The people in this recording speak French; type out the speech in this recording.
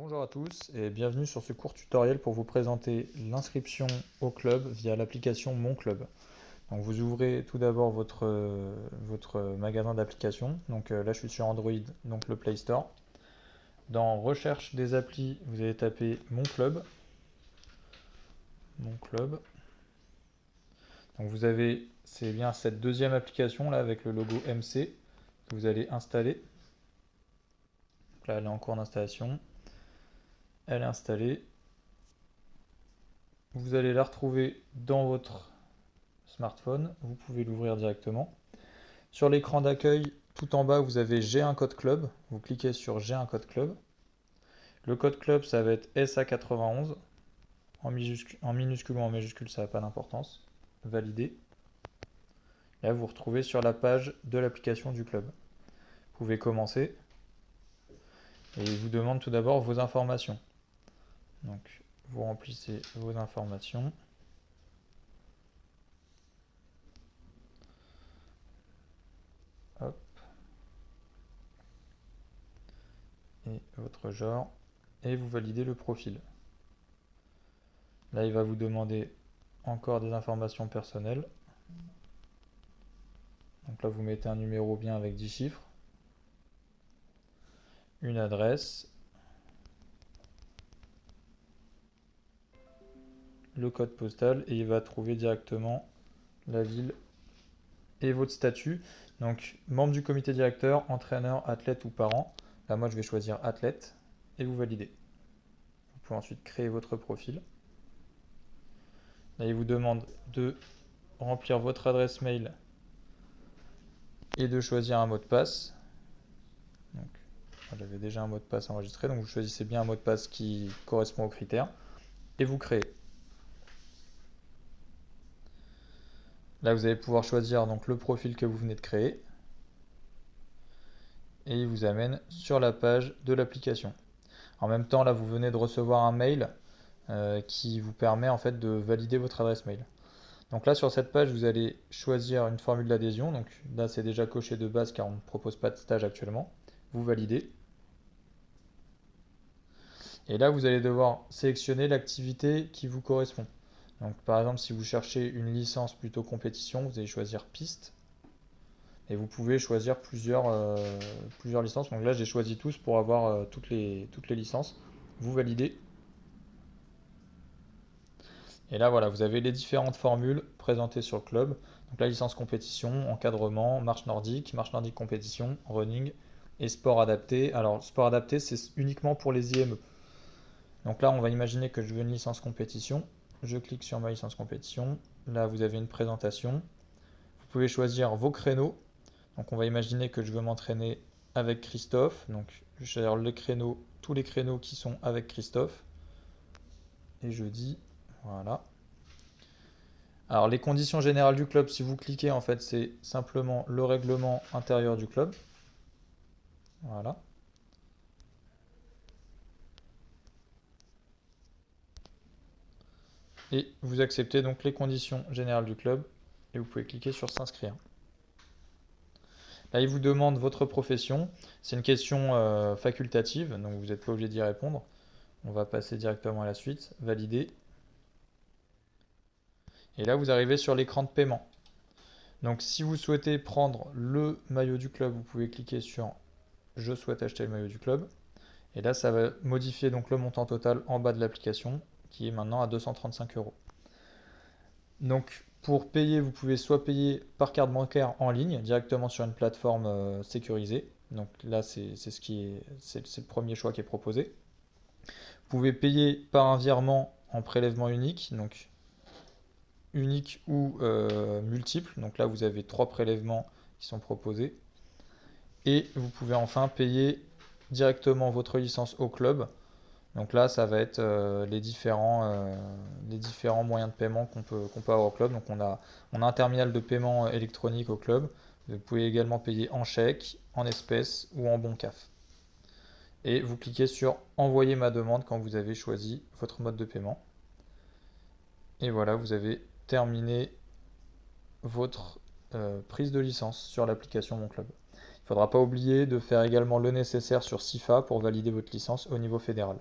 Bonjour à tous et bienvenue sur ce court tutoriel pour vous présenter l'inscription au club via l'application Mon Club. Donc vous ouvrez tout d'abord votre magasin d'applications. Donc là je suis sur Android, donc le Play Store. Dans Recherche des applis, vous allez taper Mon Club. Mon Club. Donc vous avez, c'est bien cette deuxième application là avec le logo MC que vous allez installer. Donc là elle est en cours d'installation. Elle est installée. Vous allez la retrouver dans votre smartphone, vous pouvez l'ouvrir directement. Sur l'écran d'accueil, tout en bas, vous avez J'ai un code club. Vous cliquez sur J'ai un code club. Le code club, ça va être SA91. En minuscule ou en majuscule, ça n'a pas d'importance. Valider. Et là, vous vous retrouvez sur la page de l'application du club. Vous pouvez commencer. Et il vous demande tout d'abord vos informations. Donc, vous remplissez vos informations. Hop. Et votre genre. Et vous validez le profil. Là, il va vous demander encore des informations personnelles. Donc là, vous mettez un numéro bien avec 10 chiffres, une adresse, le code postal et il va trouver directement la ville et votre statut. Donc, membre du comité directeur, entraîneur, athlète ou parent. Là, moi, je vais choisir athlète et vous validez. Vous pouvez ensuite créer votre profil. Là, il vous demande de remplir votre adresse mail et de choisir un mot de passe. Donc, j'avais déjà un mot de passe enregistré, donc vous choisissez bien un mot de passe qui correspond aux critères et vous créez. Là, vous allez pouvoir choisir donc le profil que vous venez de créer et il vous amène sur la page de l'application. En même temps, là, vous venez de recevoir un mail qui vous permet en fait de valider votre adresse mail. Donc là, sur cette page, vous allez choisir une formule d'adhésion. Donc là, c'est déjà coché de base car on ne propose pas de stage actuellement. Vous validez. Et là, vous allez devoir sélectionner l'activité qui vous correspond. Donc par exemple, si vous cherchez une licence plutôt compétition, vous allez choisir piste. Et vous pouvez choisir plusieurs licences. Donc là, j'ai choisi tous pour avoir toutes les licences. Vous validez. Et là, voilà, vous avez les différentes formules présentées sur le club. Donc la licence compétition, encadrement, marche nordique compétition, running et sport adapté. Alors, sport adapté, c'est uniquement pour les IME. Donc là, on va imaginer que je veux une licence compétition. Je clique sur ma licence compétition. Là, vous avez une présentation. Vous pouvez choisir vos créneaux. Donc on va imaginer que je veux m'entraîner avec Christophe. Donc je choisis le créneau, tous les créneaux qui sont avec Christophe. Et je dis, voilà. Alors les conditions générales du club, si vous cliquez, en fait, c'est simplement le règlement intérieur du club. Voilà. Et vous acceptez donc les conditions générales du club et vous pouvez cliquer sur s'inscrire. Là, il vous demande votre profession. C'est une question facultative, donc vous n'êtes pas obligé d'y répondre. On va passer directement à la suite. Valider. Et là, vous arrivez sur l'écran de paiement. Donc, si vous souhaitez prendre le maillot du club, vous pouvez cliquer sur Je souhaite acheter le maillot du club. Et là, ça va modifier donc le montant total en bas de l'application, qui est maintenant à 235 euros. Donc, pour payer, vous pouvez soit payer par carte bancaire en ligne, directement sur une plateforme sécurisée. Donc là, c'est le premier choix qui est proposé. Vous pouvez payer par un virement en prélèvement unique, donc unique ou multiple. Donc là, vous avez 3 prélèvements qui sont proposés. Et vous pouvez enfin payer directement votre licence au club. Donc là, ça va être les différents moyens de paiement qu'on peut avoir au club. Donc on a un terminal de paiement électronique au club. Vous pouvez également payer en chèque, en espèces ou en bon CAF. Et vous cliquez sur Envoyer ma demande quand vous avez choisi votre mode de paiement. Et voilà, vous avez terminé votre prise de licence sur l'application Mon Club. Il faudra pas oublier de faire également le nécessaire sur SIFA pour valider votre licence au niveau fédéral.